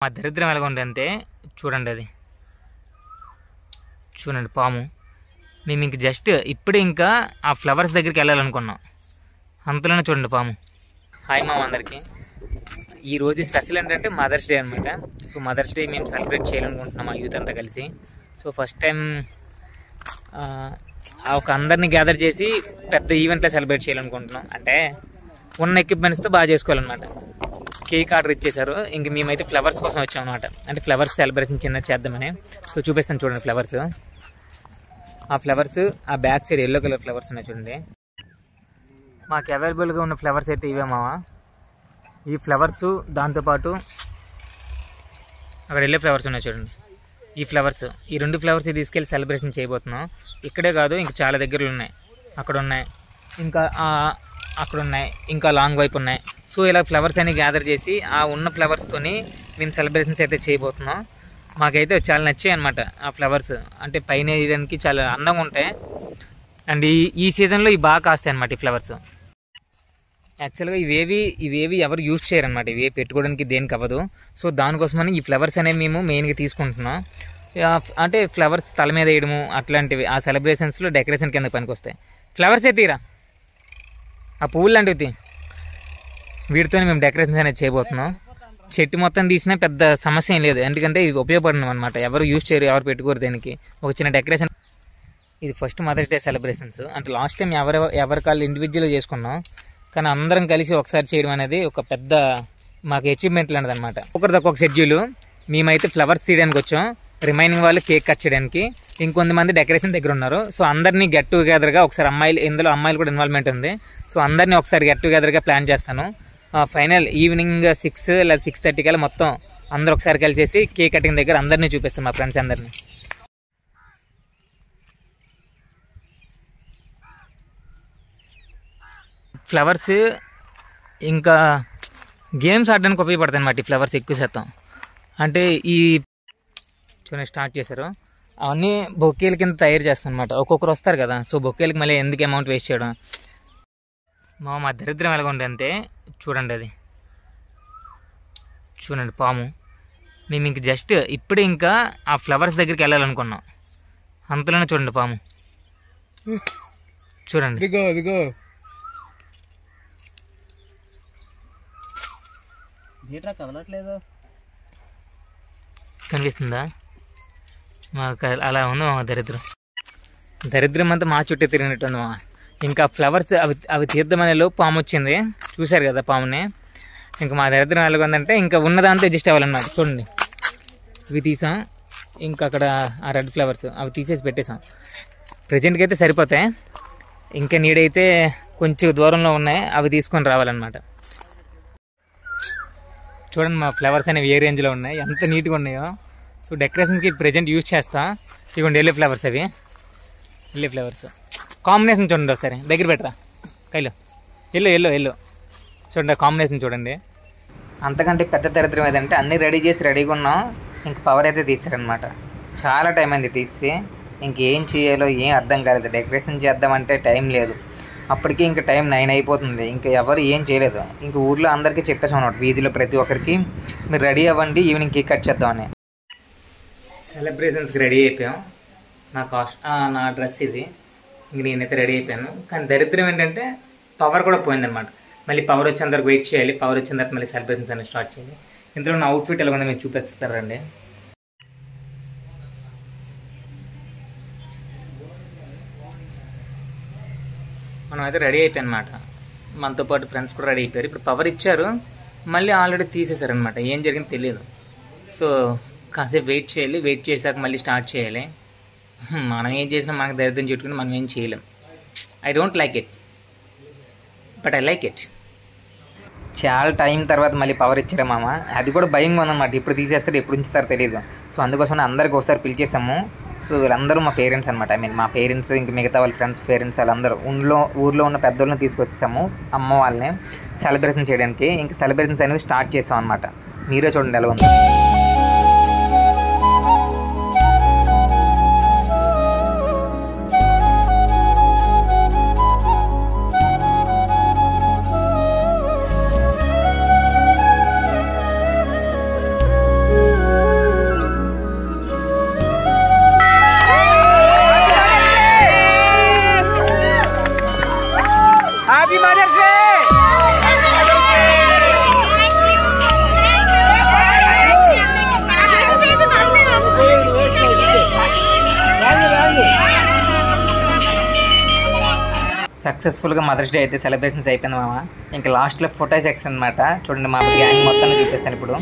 మా దరిద్రం ఎలాగ ఉందంటే చూడండి, అది చూడండి పాము. మేము ఇంక జస్ట్ ఇప్పుడే ఇంకా ఆ ఫ్లవర్స్ దగ్గరికి వెళ్ళాలనుకున్నాం, అంతలోనే చూడండి పాము. హాయ్ మా అందరికీ. ఈరోజు స్పెషల్ ఏంటంటే మదర్స్ డే అనమాట. సో మదర్స్ డే మేము సెలబ్రేట్ చేయాలనుకుంటున్నాం మా యూత్ అంతా కలిసి. సో ఫస్ట్ టైం ఒక అందరినీ గ్యాదర్ చేసి పెద్ద ఈవెంట్లో సెలబ్రేట్ చేయాలనుకుంటున్నాం. అంటే ఉన్న ఎక్విప్మెంట్స్తో బాగా చేసుకోవాలన్నమాట. కేక్ ఆర్డర్ ఇచ్చేసారు, ఇంక మేమైతే ఫ్లవర్స్ కోసం వచ్చాం అనమాట. అంటే ఫ్లవర్స్ సెలబ్రేషన్ చిన్న చేద్దామని. సో చూపిస్తాను చూడండి ఫ్లవర్స్. ఆ ఫ్లవర్స్ ఆ back side yellow colour flowers ఉన్నాయి చూడండి. మాకు అవైలబుల్గా ఉన్న ఫ్లవర్స్ అయితే ఇవే మావా. ఈ ఫ్లవర్స్ దాంతోపాటు అక్కడ ఎల్లో ఫ్లవర్స్ ఉన్నాయి చూడండి. ఈ ఫ్లవర్స్, ఈ రెండు ఫ్లవర్స్ తీసుకెళ్ళి సెలబ్రేషన్ చేయబోతున్నాం. ఇక్కడే కాదు, ఇంకా చాలా దగ్గరలో ఉన్నాయి, అక్కడ ఉన్నాయి, ఇంకా అక్కడ ఉన్నాయి, ఇంకా లాంగ్ వైపు ఉన్నాయి. సో ఇలా ఫ్లవర్స్ అన్ని గ్యాదర్ చేసి ఆ ఉన్న ఫ్లవర్స్తోని మేము సెలబ్రేషన్స్ అయితే చేయబోతున్నాం. మాకైతే చాలా నచ్చాయి అనమాట ఆ ఫ్లవర్స్. అంటే పైన వేయడానికి చాలా అందంగా ఉంటాయి. అండ్ ఈ సీజన్లో ఇవి బాగా కాస్తాయి అనమాట ఈ ఫ్లవర్స్. యాక్చువల్గా ఇవేవి ఎవరు యూజ్ చేయరనమాట, ఇవి పెట్టుకోవడానికి దేనికి అవ్వదు. సో దానికోసమని ఈ ఫ్లవర్స్ అనేవి మేము మెయిన్గా తీసుకుంటున్నాం. అంటే ఫ్లవర్స్ తల మీద వేయడము అట్లాంటివి ఆ సెలబ్రేషన్స్లో డెకరేషన్ కింద పనికి వస్తాయి. ఫ్లవర్స్ తీరా, ఆ పువ్వులు లాంటివి వీటితో మేము డెకరేషన్స్ అనేది చేయబోతున్నాం. చెట్టు మొత్తం తీసినా పెద్ద సమస్య ఏం లేదు, ఎందుకంటే ఇది ఉపయోగపడినాం అనమాట. ఎవరు యూజ్ చేయరు, ఎవరు పెట్టుకోరు దేనికి. ఒక చిన్న డెకరేషన్. ఇది ఫస్ట్ మదర్స్ డే సెలబ్రేషన్స్. అంటే లాస్ట్ టైం ఎవరి కాళ్ళు ఇండివిజువల్గా చేసుకున్నాం, కానీ అందరం కలిసి ఒకసారి చేయడం అనేది ఒక పెద్ద మాకు అచీవ్మెంట్ లాంటిది అనమాట. ఒకరిదొక షెడ్యూల్. మేమైతే ఫ్లవర్స్ తీయడానికి వచ్చాం, రిమైనింగ్ వాళ్ళు కేక్ కట్ చేయడానికి, ఇంకొంతమంది డెకరేషన్ దగ్గర ఉన్నారు. సో అందరినీ గెట్ టుగెదర్గా ఒకసారి ఇందులో అమ్మాయిలు కూడా ఇన్వాల్వ్మెంట్ ఉంది. సో అందరినీ ఒకసారి గెట్ టుగెదర్గా ప్లాన్ చేస్తాను. ఫైనల్ ఈవినింగ్ 6 లేదా 6:30 కల్లా మొత్తం అందరూ ఒకసారి కలిసేసి కేక్ కటింగ్ దగ్గర అందరినీ చూపిస్తాం, మా ఫ్రెండ్స్ అందరినీ. ఫ్లవర్స్ ఇంకా గేమ్స్ ఆడడానికి ఉపయోగపడతాయి అన్నమాట ఈ ఫ్లవర్స్ ఎక్కువ శాతం. అంటే ఈ చూడండి స్టార్ట్ చేశారు, అవన్నీ బొకేల కింద తయారు చేస్తాను అనమాట. ఒక్కొక్కరు వస్తారు కదా, సో బొకేలకి మళ్ళీ ఎందుకు అమౌంట్ వేస్ట్ చేయడం. మా దరిద్రం ఎలాగ ఉందంటే చూడండి, అది చూడండి పాము. మేము ఇంక జస్ట్ ఇప్పుడే ఇంకా ఆ ఫ్లవర్స్ దగ్గరికి వెళ్ళాలనుకున్నాం, అంతలోనే చూడండి పాము. చూడండి చదవట్లేదు, కనిపిస్తుందా? మాకు అలా ఉంది మా దరిద్రం అంతా మా చుట్టూ తిరిగినట్టు ఉంది మా. ఇంకా ఫ్లవర్స్ అవి తీర్థమనేలో పాము వచ్చింది, చూశారు కదా పాముని. ఇంకా మా దరిద్రం ఎలాగ ఉందంటే ఇంకా ఉన్నదాంతో అడ్జస్ట్ అవ్వాలన్నమాట. చూడండి ఇవి తీసాం, ఇంకా అక్కడ ఆ రెడ్ ఫ్లవర్స్ అవి తీసేసి పెట్టేసాం. ప్రజెంట్కి అయితే సరిపోతాయి, ఇంకా నీడైతే కొంచెం దూరంలో ఉన్నాయి, అవి తీసుకొని రావాలన్నమాట. చూడండి మా ఫ్లవర్స్ అనేవి ఏ రేంజ్లో ఉన్నాయి, ఎంత నీట్గా ఉన్నాయో. సో డెకరేషన్కి ప్రజెంట్ యూజ్ చేస్తా. ఇదిగోండి ఎల్లో ఫ్లవర్స్, అవి ఎల్లో ఫ్లవర్స్ కాంబినేషన్ చూడండి, ఒకసారి దగ్గర పెట్టరా కైలో. ఎల్లో చూడండి కాంబినేషన్ చూడండి. అంతకంటే పెద్ద దరిద్రం ఏదంటే అన్నీ రెడీగా ఉన్నాం, ఇంక పవర్ అయితే తీసారనమాట. చాలా టైం అయింది తీసి, ఇంకేం చేయాలో ఏం అర్థం కాలేదు. డెకరేషన్ చేద్దామంటే టైం లేదు, అప్పటికి ఇంకా టైం 9 అయిపోతుంది. ఇంకా ఎవరు ఏం చేయలేదు. ఇంక ఊర్లో అందరికీ చెప్పేసాం అన్నమాట, వీధిలో ప్రతి ఒక్కరికి మీరు రెడీ అవ్వండి, ఈవినింగ్ కేక్ కట్ చేద్దామని. సెలబ్రేషన్స్కి రెడీ అయిపోయాం. నా డ్రెస్ ఇది, ఇంక నేనైతే రెడీ అయిపోయాను. కానీ దరిద్రం ఏంటంటే పవర్ కూడా పోయిందనమాట. మళ్ళీ పవర్ వచ్చేంత వరకు వెయిట్ చేయాలి, పవర్ వచ్చిన తర్వాత మళ్ళీ సెలబ్రేషన్స్ అనేది స్టార్ట్ చేయాలి. ఇందులో నా అవుట్ఫిట్ ఎలా ఉందో మీరు చూపిస్తారండి. మనం అయితే రెడీ అయిపోయాయి అనమాట. మనతో పాటు ఫ్రెండ్స్ కూడా రెడీ అయిపోయారు. ఇప్పుడు పవర్ ఇచ్చారు, మళ్ళీ ఆల్రెడీ తీసేశారనమాట. ఏం జరిగిందో తెలియదు. సో కాసేపు వెయిట్ చేయాలి, వెయిట్ చేశాక మళ్ళీ స్టార్ట్ చేయాలి. మనం ఏం చేసినా మనకు దరిద్రం చుట్టుకుని మనం ఏం చేయలేం. I don't like it, but I like it. చాలా టైం తర్వాత మళ్ళీ పవర్ ఇచ్చారా మామ, అది కూడా భయంగా ఉందన్నమాట. ఇప్పుడు తీసేస్తారు, ఎప్పుడు ఉంచుతారో తెలియదు. సో అందుకోసం అందరికి ఒకసారి పిలిచేసాము. సో వీళ్ళందరూ మా పేరెంట్స్ అనమాట. మా పేరెంట్స్, ఇంకా మిగతా వాళ్ళ ఫ్రెండ్స్ పేరెంట్స్, వాళ్ళందరూ ఊర్లో ఉన్న పెద్దోళ్ళని తీసుకొచ్చేసాము, అమ్మ వాళ్ళని సెలబ్రేషన్ చేయడానికి. ఇంకా సెలబ్రేషన్స్ అనేవి స్టార్ట్ చేసాం అనమాట. మీరే చూడండి ఎలా ఉంది. సక్సెస్ఫుల్గా మదర్స్ డే అయితే సెలబ్రేషన్స్ అయిపోయింది మామ. ఇంకా లాస్ట్లో ఫోటో సెక్షన్ అనమాట. చూడండి మా గ్యాంగ్ మొత్తాన్ని చూపిస్తాను ఇప్పుడు.